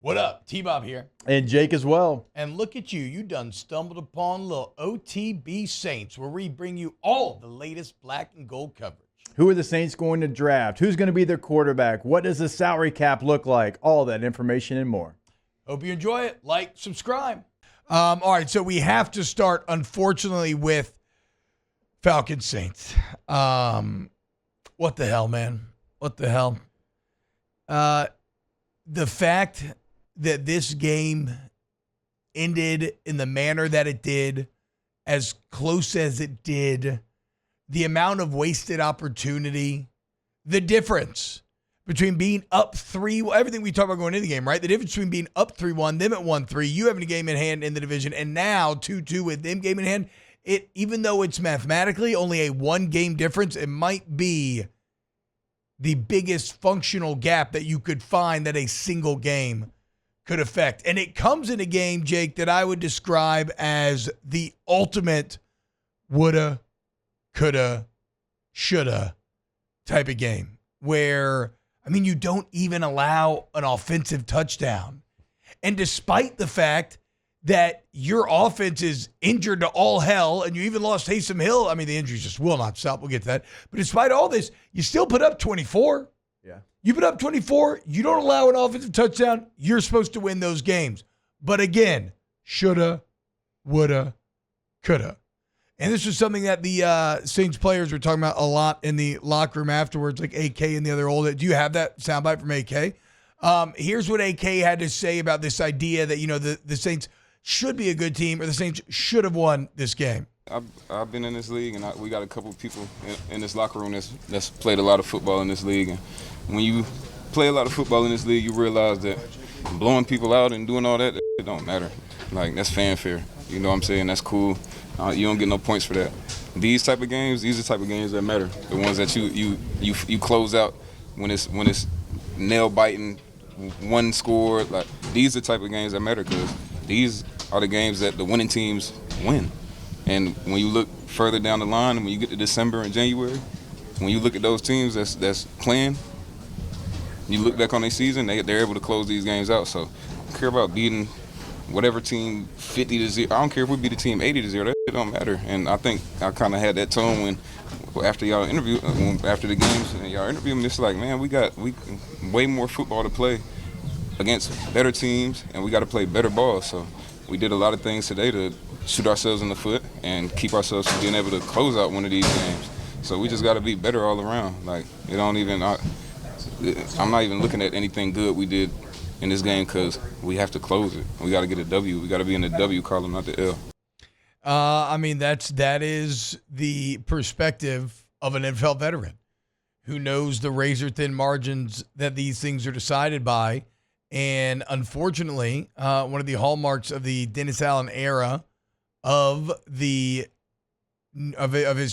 What up? T-Bob here. And Jake as well. And look at you. You done stumbled upon little OTB Saints, where we bring you all the latest black and gold coverage. Who are the Saints going to draft? Who's going to be their quarterback? What does the salary cap look like? All that information and more. Hope you enjoy it. Like, subscribe. All right, so we have to start, unfortunately, with Falcons Saints. What the hell, man? What the hell? The fact that this game ended in the manner that it did, as close as it did, the amount of wasted opportunity, the difference between being up 3, everything we talk about going into the game, right? The difference between being up 3-1, them at 1-3, you having a game in hand in the division, and now 2-2 with them game in hand. It, even though it's mathematically only a 1-game difference, it might be the biggest functional gap that you could find that a single game could affect. And it comes in a game, Jake, that I would describe as the ultimate woulda, coulda, shoulda type of game where, I mean, you don't even allow an offensive touchdown. And despite the fact that your offense is injured to all hell and you even lost Taysom Hill, I mean, the injuries just will not stop. We'll get to that. But despite all this, you still put up 24. Yeah. You put up 24. You don't allow an offensive touchdown. You're supposed to win those games. But again, shoulda, woulda, coulda. And this was something that the Saints players were talking about a lot in the locker room afterwards, like AK and the other old. Do you have that soundbite from AK? Here's what AK had to say about this idea that, you know, the Saints should be a good team or the Saints should have won this game. I've been in this league, and we got a couple of people in this locker room that's played a lot of football in this league. And when you play a lot of football in this league, you realize that blowing people out and doing all that, it don't matter. Like, that's fanfare. You know what I'm saying? That's cool. You don't get no points for that. These are the type of games that matter. The ones that you close out when it's nail biting, one score. Like, these are the type of games that matter because these are the games that the winning teams win. And when you look further down the line, and when you get to December and January, when you look at those teams that's playing, you look back on their season, they're able to close these games out. So I don't care about beating whatever team 50-0. I don't care if we beat a team 80-0. That don't matter. And I think I kind of had that tone after y'all interview, after the games, and y'all interview me. It's like, man, we way more football to play against better teams, and we got to play better ball. So we did a lot of things today to shoot ourselves in the foot and keep ourselves from being able to close out one of these games. So we just got to be better all around. Like, it don't even. I'm not even looking at anything good we did in this game because we have to close it. We got to get a W. We got to be in the W column, not the L. I mean, that is the perspective of an NFL veteran who knows the razor-thin margins that these things are decided by. And unfortunately, one of the hallmarks of the Dennis Allen era of his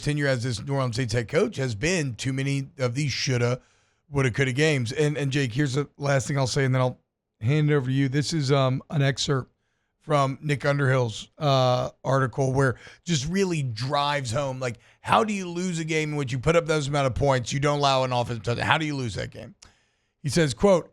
tenure as this New Orleans Saints head coach has been too many of these shoulda, woulda, coulda games. And Jake, here's the last thing I'll say, and then I'll hand it over to you. This is an excerpt from Nick Underhill's article where just really drives home, like, how do you lose a game in which you put up those amount of points, you don't allow an offensive touchdown? How do you lose that game? He says, quote,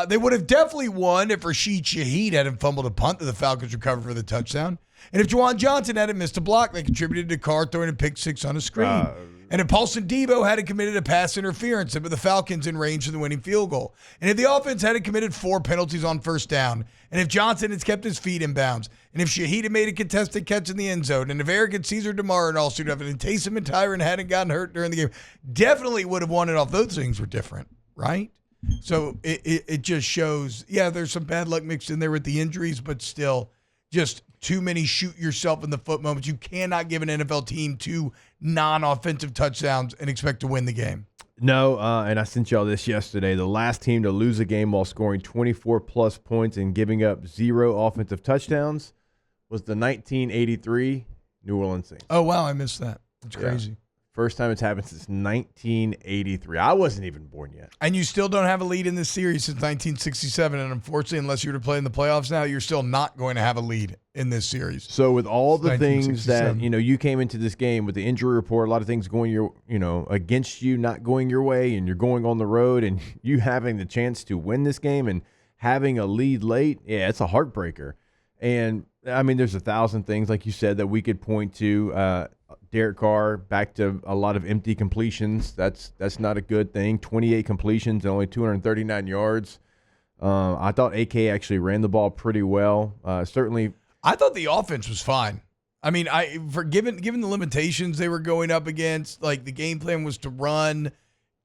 they would have definitely won if Rashid Shaheed hadn't fumbled a punt that the Falcons recovered for the touchdown. And if Juwan Johnson hadn't missed a block, they contributed to Carr throwing a pick six on a screen. And if Paulson Debo hadn't committed a pass interference that put the Falcons in range of the winning field goal. And if the offense hadn't committed 4 penalties on first down. And if Johnson had kept his feet in bounds. And if Shaheed had made a contested catch in the end zone. And if Eric and Caesar DeMar and all suited up. And Taysom and Tyron hadn't gotten hurt during the game. Definitely would have won it off. Those things were different, right? So it just shows, yeah, there's some bad luck mixed in there with the injuries, but still just too many shoot yourself in the foot moments. You cannot give an NFL team 2 non-offensive touchdowns and expect to win the game. No, and I sent y'all this yesterday. The last team to lose a game while scoring 24-plus points and giving up 0 offensive touchdowns was the 1983 New Orleans Saints. Oh, wow, I missed that. It's crazy. Yeah. First time it's happened since 1983. I wasn't even born yet. And you still don't have a lead in this series since 1967. And unfortunately, unless you were to play in the playoffs now, you're still not going to have a lead in this series. So with all the things that, you came into this game with the injury report, a lot of things going against you, not going your way, and you're going on the road and you having the chance to win this game and having a lead late, yeah, it's a heartbreaker. And, I mean, there's 1,000 things, like you said, that we could point to. Derek Carr back to a lot of empty completions. That's not a good thing. 28 completions and only 239 yards. I thought AK actually ran the ball pretty well. Certainly, I thought the offense was fine. I mean, given the limitations they were going up against, like the game plan was to run,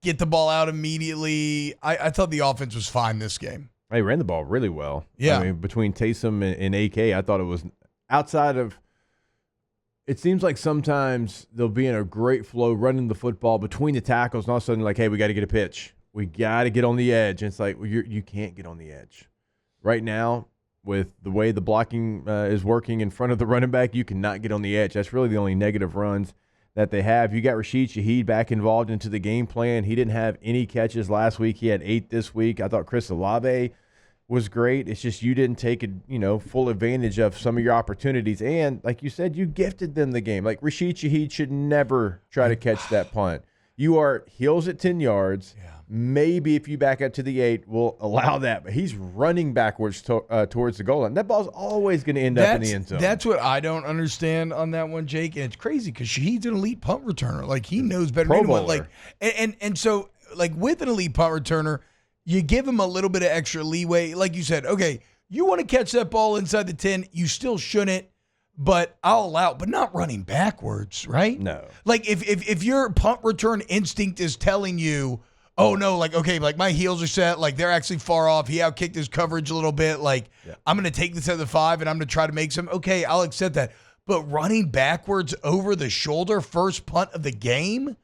get the ball out immediately. I thought the offense was fine this game. They ran the ball really well. Yeah. I mean, between Taysom and AK, I thought it was outside of – it seems like sometimes they'll be in a great flow running the football between the tackles, and all of a sudden, like, hey, we got to get a pitch. We got to get on the edge. And it's like, well, you can't get on the edge. Right now, with the way the blocking is working in front of the running back, you cannot get on the edge. That's really the only negative runs that they have. You got Rashid Shaheed back involved into the game plan. He didn't have any catches last week. He had 8 this week. I thought Chris Olave was great. It's just you didn't take full advantage of some of your opportunities. And like you said, you gifted them the game. Like Rashid Shaheed should never try to catch that punt. You are heels at 10 yards. Yeah. Maybe if you back up to the 8, we'll allow that. But he's running backwards towards the goal line. That ball's always going to end up in the end zone. That's what I don't understand on that one, Jake. And it's crazy because Shaheed's an elite punt returner. Like, he knows better than anyone. Like, and so, like, with an elite punt returner, you give him a little bit of extra leeway. Like you said, okay, you want to catch that ball inside the 10, you still shouldn't, but I'll allow it, but not running backwards, right? No. Like, if your punt return instinct is telling you, oh, no, like, okay, like my heels are set, like they're actually far off, he outkicked his coverage a little bit, like I'm going to take this at the 5 and I'm going to try to make some, okay, I'll accept that. But running backwards over the shoulder, first punt of the game,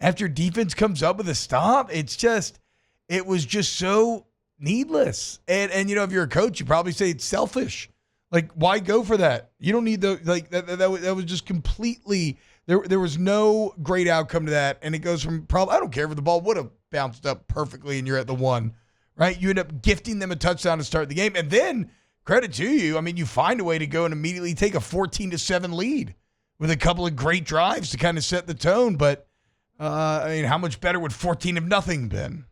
after defense comes up with a stop, it was just so needless. And if you're a coach, you probably say it's selfish. Like, why go for that? You don't need that was just completely, there was no great outcome to that. And it goes from I don't care if the ball would have bounced up perfectly and you're at the 1, right? You end up gifting them a touchdown to start the game. And then, credit to you, I mean, you find a way to go and immediately take a 14-7 lead with a couple of great drives to kind of set the tone. But, I mean, how much better would 14-0 been?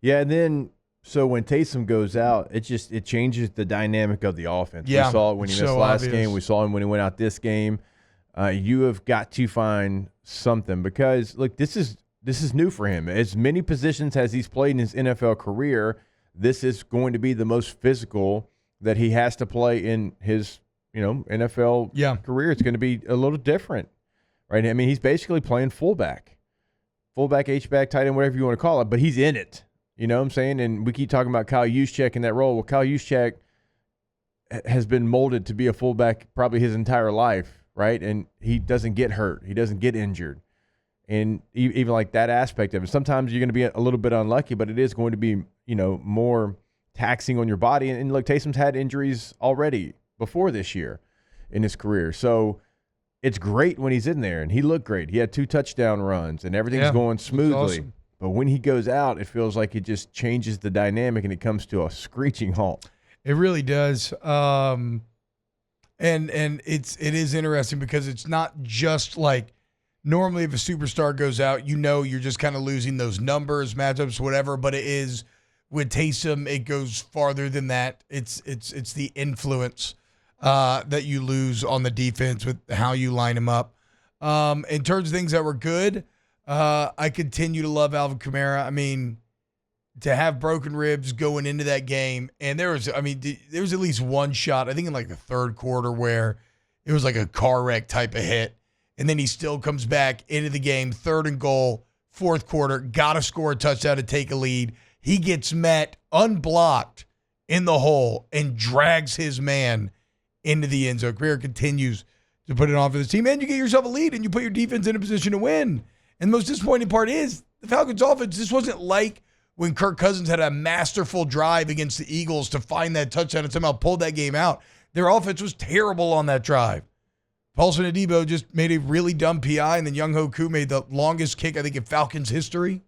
Yeah, and then so when Taysom goes out, it changes the dynamic of the offense. Yeah, we saw it when he missed last game. We saw him when he went out this game. You have got to find something because, look, this is new for him. As many positions as he's played in his NFL career, this is going to be the most physical that he has to play in his NFL career. It's going to be a little different, right? I mean, he's basically playing fullback, H-back, tight end, whatever you want to call it, but he's in it. You know what I'm saying? And we keep talking about Kyle Juszczyk in that role. Well, Kyle Juszczyk has been molded to be a fullback probably his entire life, right? And he doesn't get hurt. He doesn't get injured. And even like that aspect of it. Sometimes you're going to be a little bit unlucky, but it is going to be, more taxing on your body. And look, Taysom's had injuries already before this year in his career. So it's great when he's in there, and he looked great. He had 2 touchdown runs, and everything's going smoothly. Awesome. But when he goes out, it feels like it just changes the dynamic and it comes to a screeching halt. It really does. And it is interesting because it's not just like normally if a superstar goes out, you're just kind of losing those numbers, matchups, whatever. But it is with Taysom, it goes farther than that. It's the influence that you lose on the defense with how you line him up. In terms of things that were good, I continue to love Alvin Kamara. I mean, to have broken ribs going into that game, and there was at least one shot, I think in like the third quarter, where it was like a car wreck type of hit, and then he still comes back into the game, 3rd and goal, 4th quarter, got to score a touchdown to take a lead. He gets met unblocked in the hole and drags his man into the end zone. Kamara continues to put it on for the team, and you get yourself a lead, and you put your defense in a position to win. And the most disappointing part is the Falcons offense, this wasn't like when Kirk Cousins had a masterful drive against the Eagles to find that touchdown and somehow pulled that game out. Their offense was terrible on that drive. Paulson Adebo just made a really dumb PI, and then Young Ho-Koo made the longest kick, I think, in Falcons history.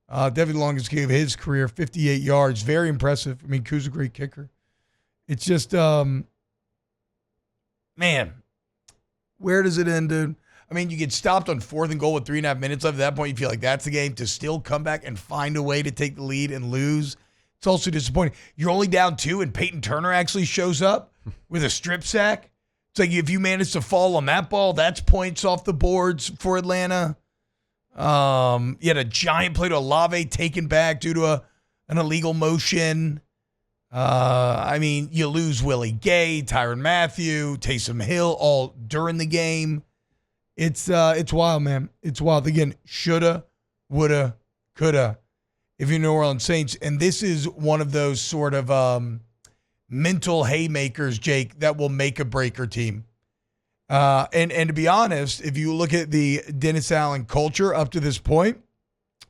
Definitely the longest kick of his career, 58 yards. Very impressive. I mean, Koo's a great kicker. It's just, man, where does it end, dude? I mean, you get stopped on 4th and goal with 3.5 minutes left. At that point, you feel like that's the game. To still come back and find a way to take the lead and lose, It's also disappointing. You're only down 2 and Peyton Turner actually shows up with a strip sack. It's like if you manage to fall on that ball, that's points off the boards for Atlanta. You had a giant play to Olave taken back due to an illegal motion. You lose Willie Gay, Tyrann Mathieu, Taysom Hill all during the game. It's wild, man. It's wild. Again, shoulda, woulda, coulda. If you're New Orleans Saints, and this is one of those sort of mental haymakers, Jake, that will make a breaker team. And to be honest, if you look at the Dennis Allen culture up to this point,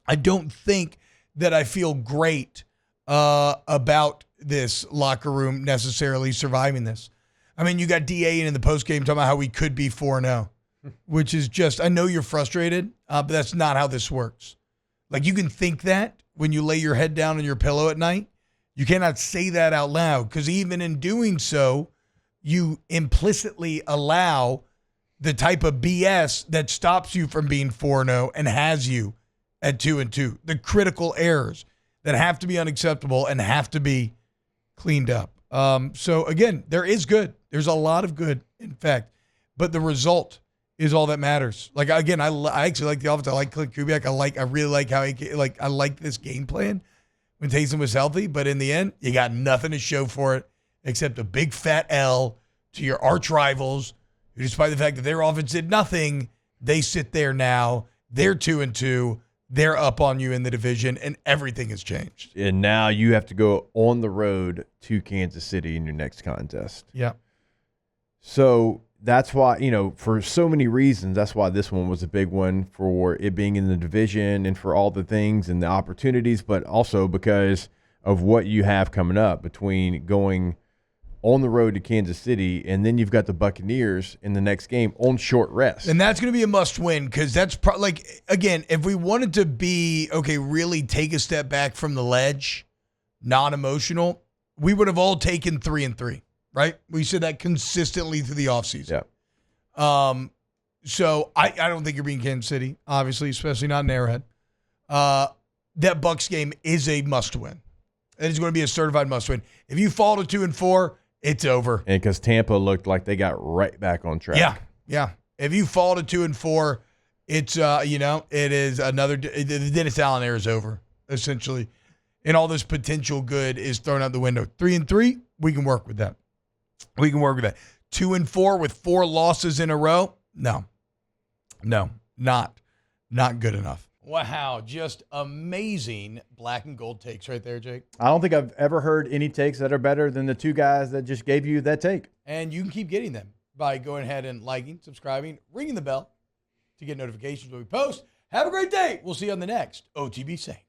I don't think that I feel great about this locker room necessarily surviving this. I mean, you got DA in the postgame talking about how we could be 4-0, which is just, I know you're frustrated, but that's not how this works. Like, you can think that when you lay your head down on your pillow at night. You cannot say that out loud, because even in doing so, you implicitly allow the type of BS that stops you from being 4-0 and has you at 2-2. The critical errors that have to be unacceptable and have to be cleaned up. So again, there is good. There's a lot of good, in fact, but the result is all that matters. Like, again, I actually like the offense. I like Klint Kubiak. I really like how I like this game plan when Taysom was healthy, but in the end, you got nothing to show for it except a big fat L to your arch rivals, who, despite the fact that their offense did nothing, they sit there now. They're 2-2. They're up on you in the division, and everything has changed. And now you have to go on the road to Kansas City in your next contest. Yeah. So that's why, for so many reasons, that's why this one was a big one, for it being in the division and for all the things and the opportunities, but also because of what you have coming up between going on the road to Kansas City, and then you've got the Buccaneers in the next game on short rest. And that's going to be a must-win, because that's again, if we wanted to be, really take a step back from the ledge, non-emotional, we would have all taken 3-3, right? We said that consistently through the offseason. Yeah. So I don't think you're beating Kansas City, obviously, especially not in Arrowhead. That Bucs game is a must-win. It is going to be a certified must-win. If you fall to 2-4, it's over. And because Tampa looked like they got right back on track. Yeah. If you fall to 2-4, it's it is another. The Dennis Allen era is over, essentially, and all this potential good is thrown out the window. 3-3, we can work with that. 2-4 with 4 losses in a row, no, not good enough. Wow, just amazing black and gold takes right there, Jake. I don't think I've ever heard any takes that are better than the two guys that just gave you that take. And you can keep getting them by going ahead and liking, subscribing, ringing the bell to get notifications when we post. Have a great day. We'll see you on the next OTB Saints.